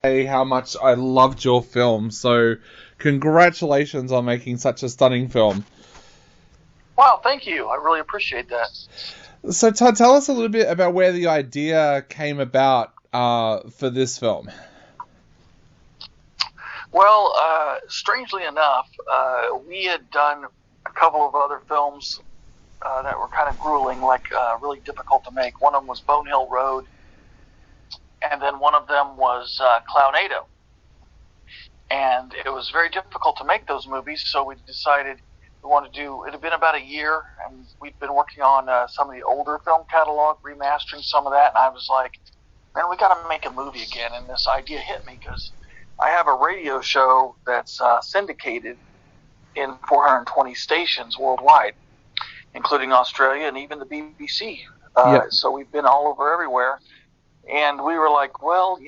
Say how much I loved your film. So, congratulations on making such a stunning film. Wow, thank you. I really appreciate that. So, Todd, tell us a little bit about where the idea came about for this film. Well, strangely enough, we had done a couple of other films that were kind of grueling, like really difficult to make. One of them was Bone Hill Road, and then one of them was Clownado. And it was very difficult to make those movies, so we decided we wanted to do, it had been about a year, and we'd been working on some of the older film catalog, remastering some of that, and I was like, man, we got to make a movie again, and this idea hit me, because I have a radio show that's syndicated in 420 stations worldwide, including Australia and even the BBC. Yep. So we've been all over everywhere, and we were like, well,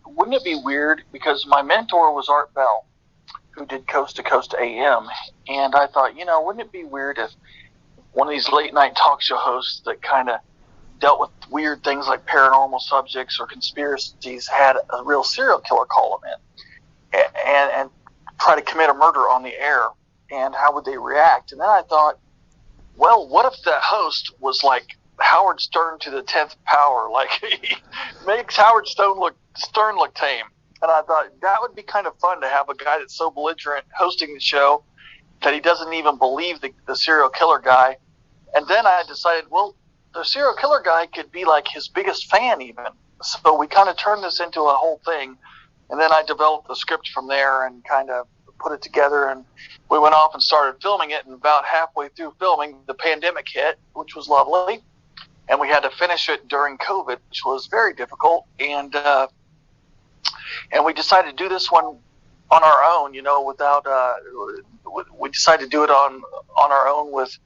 wouldn't it be weird, because my mentor was Art Bell, who did Coast to Coast AM, and I thought, wouldn't it be weird if one of these late night talk show hosts that kind of dealt with weird things like paranormal subjects or conspiracies had a real serial killer call them in and try to commit a murder on the air, and how would they react? And then I thought, well, what if that host was like Howard Stern to the 10th power? Like, he makes Howard Stern look tame. And I thought that would be kind of fun to have a guy that's so belligerent hosting the show that he doesn't even believe the serial killer guy. And then I decided, well, the serial killer guy could be like his biggest fan even. So we kind of turned this into a whole thing. And then I developed the script from there and kind of put it together. And we went off and started filming it. And about halfway through filming, the pandemic hit, which was lovely. And we had to finish it during COVID, which was very difficult. And we decided to do this one on our own, without, we decided to do it on our own with,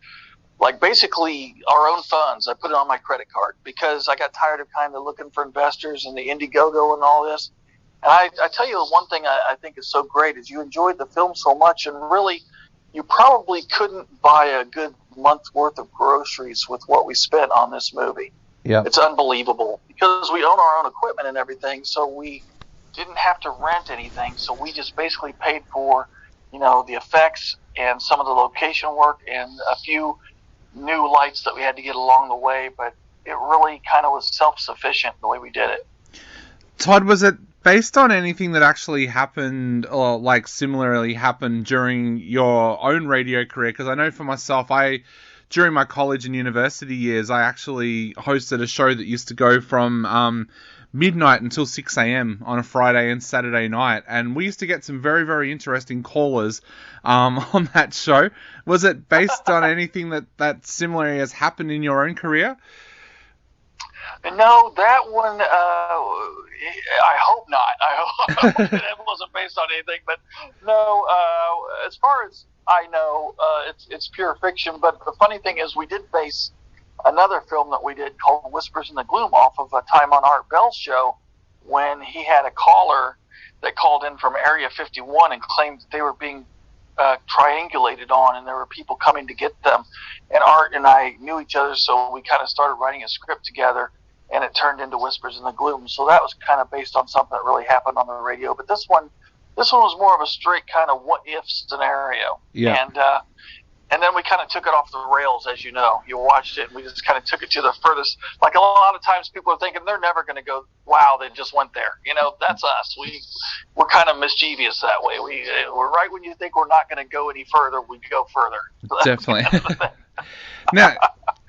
like, basically our own funds. I put it on my credit card because I got tired of kind of looking for investors and the Indiegogo and all this. And I tell you, the one thing I think is so great is you enjoyed the film so much, and really, you probably couldn't buy a good month's worth of groceries with what we spent on this movie. Yeah. It's unbelievable because we own our own equipment and everything, so we didn't have to rent anything. So we just basically paid for, the effects and some of the location work and a few new lights that we had to get along the way, but it really kind of was self-sufficient the way we did it. Todd, was it based on anything that actually happened, or like similarly happened during your own radio career? Because I know for myself, during my college and university years, I actually hosted a show that used to go from midnight until 6 a.m. on a Friday and Saturday night, and we used to get some very, very interesting callers on that show. Was it based on anything that similarly has happened in your own career? No, that one, I hope not. I hope that wasn't based on anything, but no, as far as I know, it's pure fiction. But the funny thing is, we did base another film that we did called Whispers in the Gloom off of a time on Art Bell's show, when he had a caller that called in from Area 51 and claimed that they were being triangulated on, and there were people coming to get them. And Art and I knew each other, so we kind of started writing a script together, and it turned into Whispers in the Gloom. So that was kind of based on something that really happened on the radio. But this one was more of a straight kind of what-if scenario. Yeah. And then we kind of took it off the rails, as you know. You watched it, and we just kind of took it to the furthest. Like, a lot of times people are thinking they're never going to go, wow, they just went there. That's us. We're kind of mischievous that way. We're right when you think we're not going to go any further, we go further. So definitely. Now,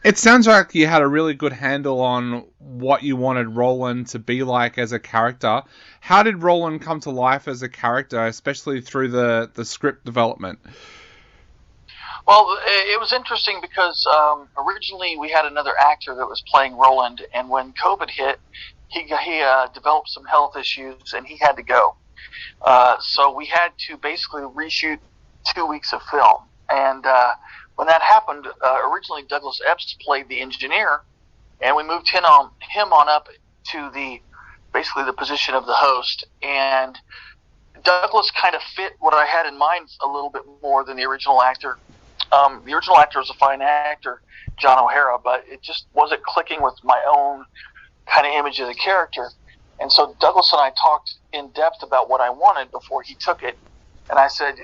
it sounds like you had a really good handle on what you wanted Roland to be like as a character. How did Roland come to life as a character, especially through the script development? Well, it was interesting because originally we had another actor that was playing Roland, and when COVID hit, he developed some health issues, and he had to go. So we had to basically reshoot 2 weeks of film. And when that happened, originally Douglas Epps played the engineer, and we moved him on up to basically the position of the host. And Douglas kind of fit what I had in mind a little bit more than the original actor. The original actor was a fine actor, John O'Hara, but it just wasn't clicking with my own kind of image of the character. And so Douglas and I talked in depth about what I wanted before he took it. And I said,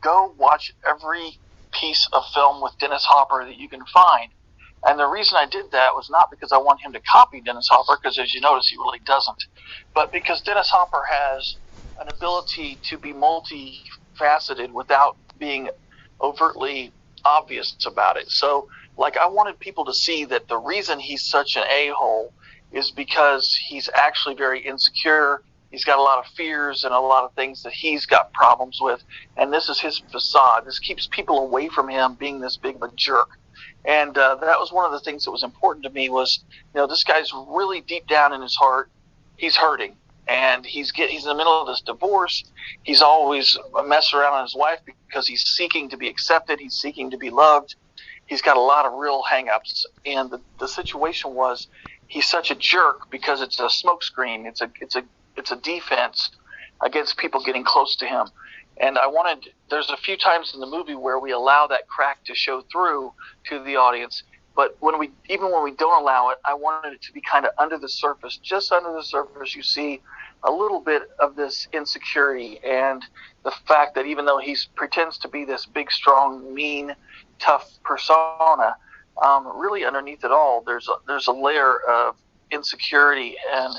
go watch every piece of film with Dennis Hopper that you can find. And the reason I did that was not because I want him to copy Dennis Hopper, because as you notice, he really doesn't, but because Dennis Hopper has an ability to be multifaceted without being overtly obvious about it. So, I wanted people to see that the reason he's such an a-hole is because he's actually very insecure. He's got a lot of fears and a lot of things that he's got problems with, and this is his facade. This keeps people away from him being this big of a jerk. And that was one of the things that was important to me was, this guy's really deep down in his heart, he's hurting. And he's in the middle of this divorce. He's always messing around on his wife because he's seeking to be accepted. He's seeking to be loved. He's got a lot of real hang-ups. And the situation was he's such a jerk because it's a smokescreen. It's a defense against people getting close to him. And there's a few times in the movie where we allow that crack to show through to the audience. But even when we don't allow it, I wanted it to be kind of under the surface. Just under the surface, you see a little bit of this insecurity and the fact that even though he pretends to be this big, strong, mean, tough persona, really underneath it all, there's a layer of insecurity. And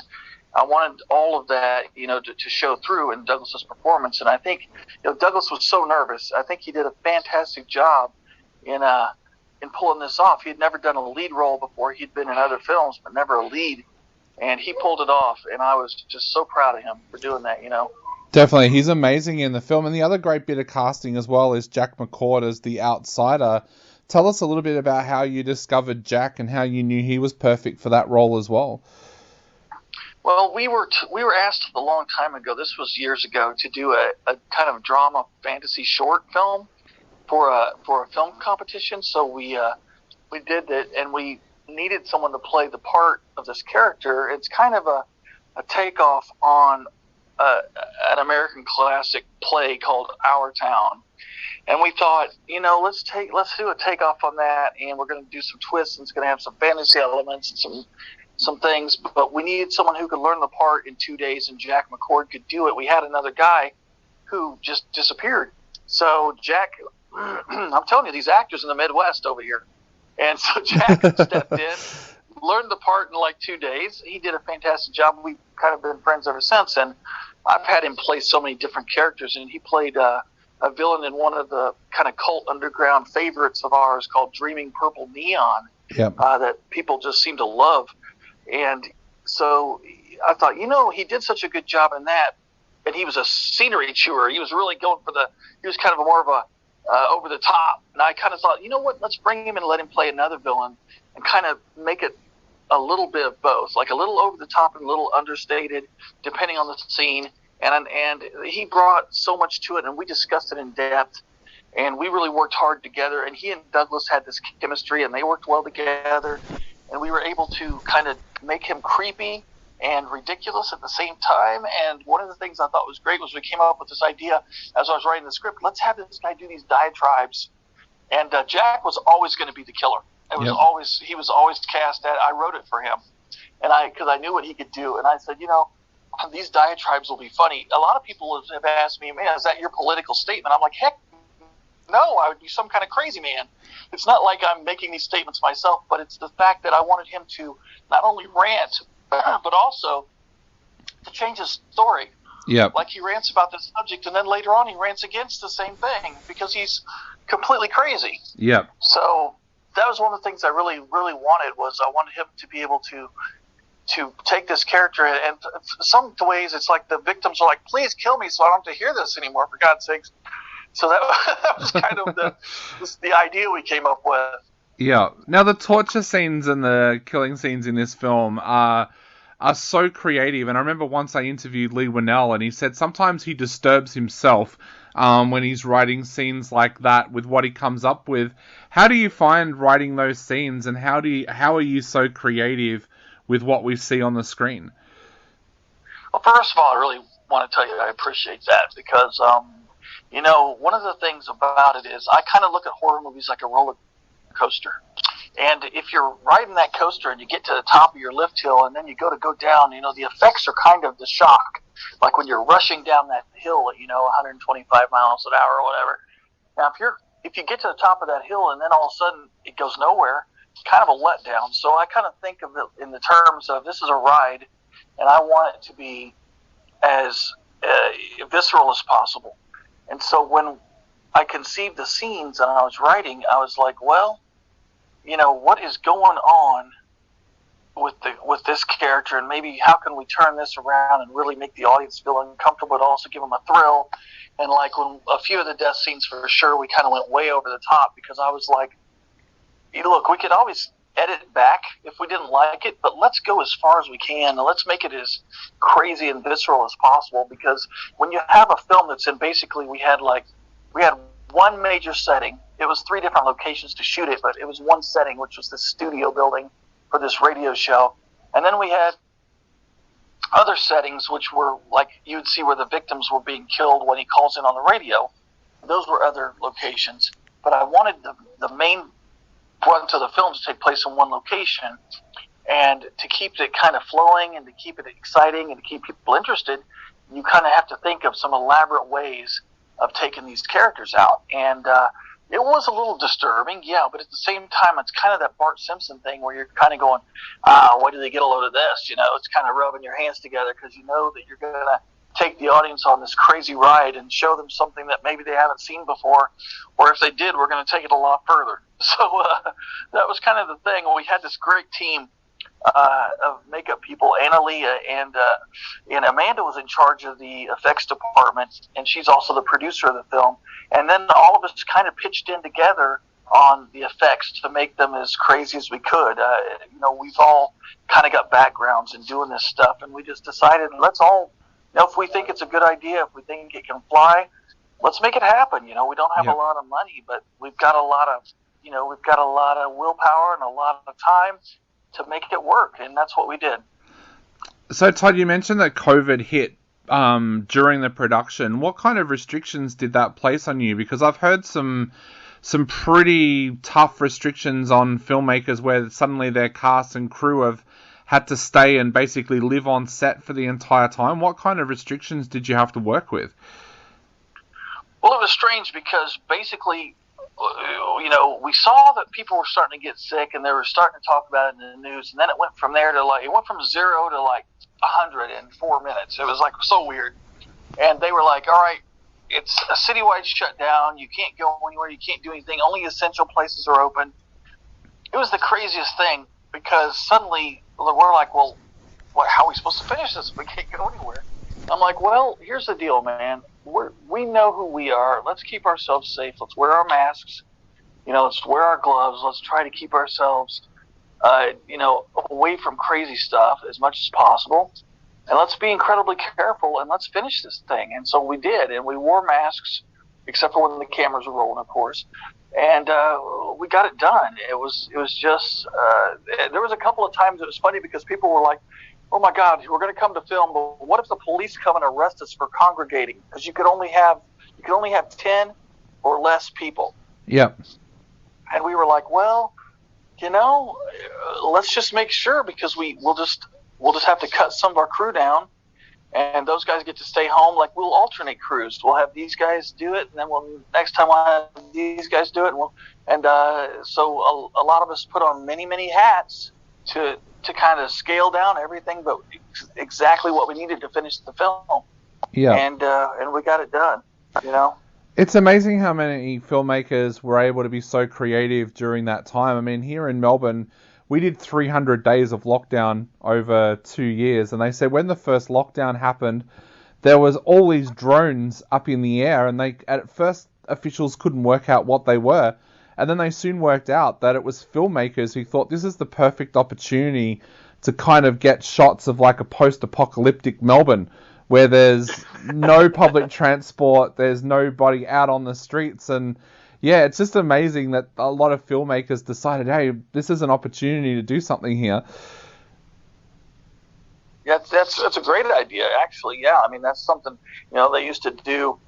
I wanted all of that, to show through in Douglas's performance. And I think, Douglas was so nervous. I think he did a fantastic job in pulling this off. He had never done a lead role before. He'd been in other films, but never a lead. And he pulled it off, and I was just so proud of him for doing that, Definitely. He's amazing in the film. And the other great bit of casting as well is Jack McCord as the outsider. Tell us a little bit about how you discovered Jack and how you knew he was perfect for that role as well. Well, we were asked a long time ago, this was years ago, to do a kind of drama fantasy short film for a film competition. So we did it, and we needed someone to play the part of this character. It's kind of a takeoff on an American classic play called Our Town. And we thought, let's do a takeoff on that, and we're going to do some twists, and it's going to have some fantasy elements and some things, but we needed someone who could learn the part in 2 days, and Jack McCord could do it. We had another guy who just disappeared. So Jack, I'm telling you, these actors in the Midwest over here. And so Jack stepped in, learned the part in 2 days. He did a fantastic job. We've kind of been friends ever since, and I've had him play so many different characters, and he played a villain in one of the kind of cult underground favorites of ours called Dreaming Purple Neon. Yep. That people just seem to love. And so I thought, he did such a good job in that, and he was a scenery chewer. He was really going for he was kind of more of a over the top. And I kind of thought, let's bring him and let him play another villain and kind of make it a little bit of both, like a little over the top and a little understated, depending on the scene. And he brought so much to it, and we discussed it in depth, and we really worked hard together. And he and Douglas had this chemistry, and they worked well together. And we were able to kind of make him creepy and ridiculous at the same time. And one of the things I thought was great was we came up with this idea as I was writing the script. Let's have this guy do these diatribes. And Jack was always going to be the killer. He was always cast at. I wrote it for him, and because I knew what he could do. And I said, these diatribes will be funny. A lot of people have asked me, man, is that your political statement? I'm like, heck no, I would be some kind of crazy man. It's not like I'm making these statements myself, but it's the fact that I wanted him to not only rant, but also to change his story. Yep. Like he rants about this subject, and then later on he rants against the same thing because he's completely crazy. Yep. So that was one of the things I really, really wanted was I wanted him to be able to take this character, and some ways it's like the victims are like, please kill me so I don't have to hear this anymore, for God's sakes. So that was kind of the idea we came up with. Yeah. Now, the torture scenes and the killing scenes in this film are so creative. And I remember once I interviewed Lee Winnell, and he said sometimes he disturbs himself when he's writing scenes like that with what he comes up with. How do you find writing those scenes, and how are you so creative with what we see on the screen? Well, first of all, I really want to tell you I appreciate that because one of the things about it is I kind of look at horror movies like a roller coaster. And if you're riding that coaster and you get to the top of your lift hill and then you go down, the effects are kind of the shock. Like when you're rushing down that hill at, 125 miles an hour or whatever. Now, if you get to the top of that hill and then all of a sudden it goes nowhere, it's kind of a letdown. So I kind of think of it in the terms of this is a ride, and I want it to be as visceral as possible. And so when I conceived the scenes and I was writing, I was like, well, what is going on with this character, and maybe how can we turn this around and really make the audience feel uncomfortable, but also give them a thrill. And like when a few of the death scenes, for sure, we kind of went way over the top, because I was like, look, we could always edit back if we didn't like it, but let's go as far as we can, and let's make it as crazy and visceral as possible. Because when you have a film that's in, basically we had one major setting. It was 3 different locations to shoot it, but it was one setting, which was the studio building for this radio show. And then we had other settings, which were like you'd see where the victims were being killed when he calls in on the radio. Those were other locations. But I wanted the main brunt of the film to take place in one location. And to keep it kind of flowing and to keep it exciting and to keep people interested, you kind of have to think of some elaborate ways of taking these characters out. And it was a little disturbing, yeah, but at the same time, it's kind of that Bart Simpson thing where you're kind of going, why do they get a load of this? It's kind of rubbing your hands together, because you know that you're going to take the audience on this crazy ride and show them something that maybe they haven't seen before, or if they did, we're going to take it a lot further. So that was kind of the thing. We had this great team of makeup people, Annalia, and Amanda was in charge of the effects department, and she's also the producer of the film. And then all of us kind of pitched in together on the effects to make them as crazy as we could. We've all kind of got backgrounds in doing this stuff, and we just decided, let's all, if we think it's a good idea, if we think it can fly, let's make it happen. We don't have a lot of money, but we've got a lot of, willpower and a lot of time to make it work, and that's what we did. So, Todd, you mentioned that COVID hit during the production. What kind of restrictions did that place on you? Because I've heard some pretty tough restrictions on filmmakers where suddenly their cast and crew have had to stay and basically live on set for the entire time. What kind of restrictions did you have to work with? Well, it was strange because basically, we saw that people were starting to get sick, and they were starting to talk about it in the news, and then it went from there to it went from 0 to 100 in 4 minutes. It was so weird. And they were like, all right, it's a citywide shutdown. You can't go anywhere. You can't do anything. Only essential places are open. It was the craziest thing, because suddenly we're like, well, how are we supposed to finish this if we can't go anywhere? I'm like, well, here's the deal, man. We know who we are. Let's keep ourselves safe. Let's wear our masks. Let's wear our gloves. Let's try to keep ourselves, away from crazy stuff as much as possible. And let's be incredibly careful, and let's finish this thing. And so we did, and we wore masks, except for when the cameras were rolling, of course. And we got it done. It was just, there was a couple of times it was funny because people were like, oh my God, we're going to come to film, but what if the police come and arrest us for congregating? Because you could only have 10 or less people. Yep. And we were like, well, let's just make sure, because we'll just have to cut some of our crew down, and those guys get to stay home. We'll alternate crews. We'll have these guys do it, and then next time we'll have these guys do it. So a lot of us put on many, many hats to kind of scale down everything, but exactly what we needed to finish the film. Yeah. And we got it done, It's amazing how many filmmakers were able to be so creative during that time. I mean, here in Melbourne, we did 300 days of lockdown over 2 years, and they said when the first lockdown happened, there was all these drones up in the air, and at first officials couldn't work out what they were. And then they soon worked out that it was filmmakers who thought this is the perfect opportunity to kind of get shots of a post-apocalyptic Melbourne, where there's no public transport, there's nobody out on the streets. And yeah, it's just amazing that a lot of filmmakers decided, hey, this is an opportunity to do something here. Yeah, that's a great idea, actually. Yeah, I mean, that's something, they used to do.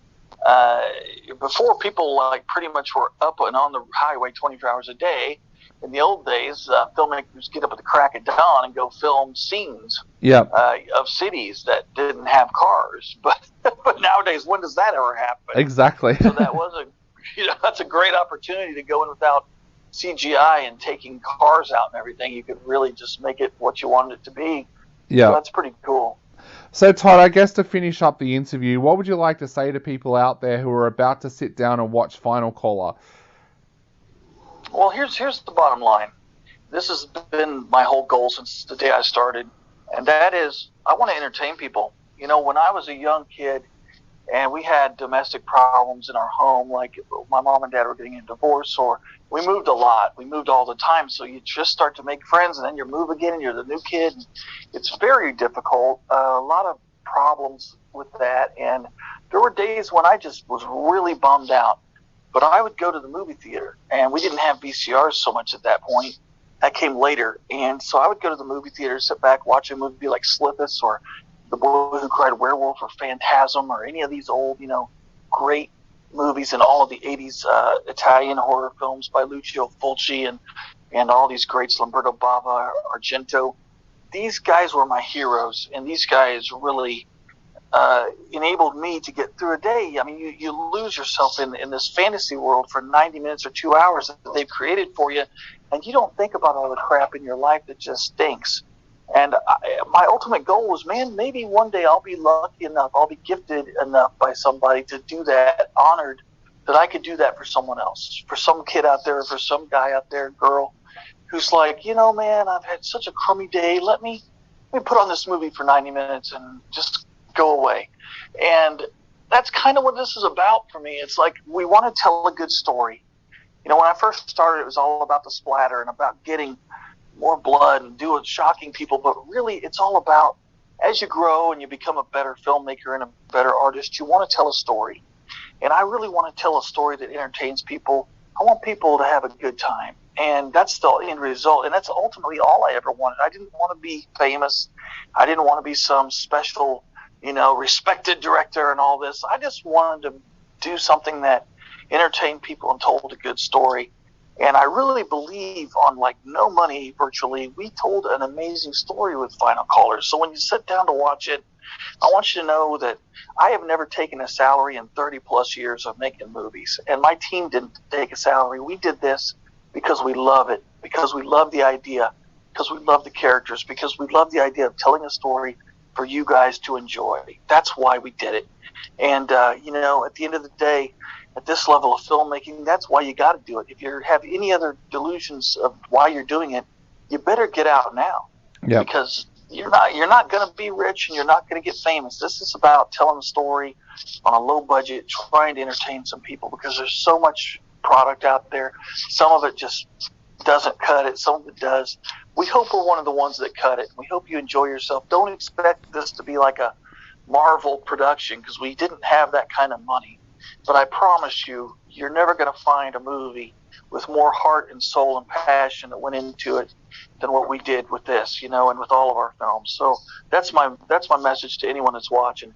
Before people pretty much were up and on the highway 24 hours a day, in the old days, filmmakers get up at the crack of dawn and go film scenes Yeah. Of cities that didn't have cars. But but nowadays, when does that ever happen? Exactly. So that was that's a great opportunity to go in without CGI and taking cars out and everything. You could really just make it what you wanted it to be. Yeah. So that's pretty cool. So Todd, I guess to finish up the interview, what would you like to say to people out there who are about to sit down and watch Final Caller? Well, here's the bottom line. This has been my whole goal since the day I started, and that is I want to entertain people. You know, when I was a young kid and we had domestic problems in our home, like my mom and dad were getting a divorce, or we moved a lot. We moved all the time, so you just start to make friends, and then you move again, and you're the new kid. It's very difficult. A lot of problems with that, and there were days when I just was really bummed out. But I would go to the movie theater, and we didn't have VCRs so much at that point. That came later. And so I would go to the movie theater, sit back, watch a movie like Slithus or The Boy Who Cried Werewolf or Phantasm or any of these old, great movies and all of the 80s Italian horror films by Lucio Fulci and all these greats, Lamberto Bava, Argento. These guys were my heroes, and these guys really enabled me to get through a day. I mean, you lose yourself in this fantasy world for 90 minutes or 2 hours that they've created for you, and you don't think about all the crap in your life that just stinks. And my ultimate goal was, man, maybe one day I'll be lucky enough, I'll be gifted enough by somebody to do that, honored that I could do that for someone else, for some kid out there, for some guy out there, girl, who's like, man, I've had such a crummy day. Let me put on this movie for 90 minutes and just go away. And that's kind of what this is about for me. It's like we want to tell a good story. When I first started, it was all about the splatter and about getting more blood and shocking people. But really, it's all about, as you grow and you become a better filmmaker and a better artist, you want to tell a story. And I really want to tell a story that entertains people. I want people to have a good time. And that's the end result. And that's ultimately all I ever wanted. I didn't want to be famous. I didn't want to be some special respected director and all this. I just wanted to do something that entertained people and told a good story. And I really believe on no money virtually, we told an amazing story with Final Caller. So when you sit down to watch it, I want you to know that I have never taken a salary in 30 plus years of making movies. And my team didn't take a salary. We did this because we love it, because we love the idea, because we love the characters, because we love the idea of telling a story for you guys to enjoy. That's why we did it. And, at the end of the day, at this level of filmmaking, that's why you got to do it. If you have any other delusions of why you're doing it, you better get out now. Yep. Because you're not going to be rich and you're not going to get famous. This is about telling a story on a low budget, trying to entertain some people, because there's so much product out there. Some of it just doesn't cut it. Some of it does. We hope we're one of the ones that cut it. We hope you enjoy yourself. Don't expect this to be like a Marvel production, because we didn't have that kind of money. But I promise you, you're never going to find a movie with more heart and soul and passion that went into it than what we did with this, and with all of our films. So that's my message to anyone that's watching.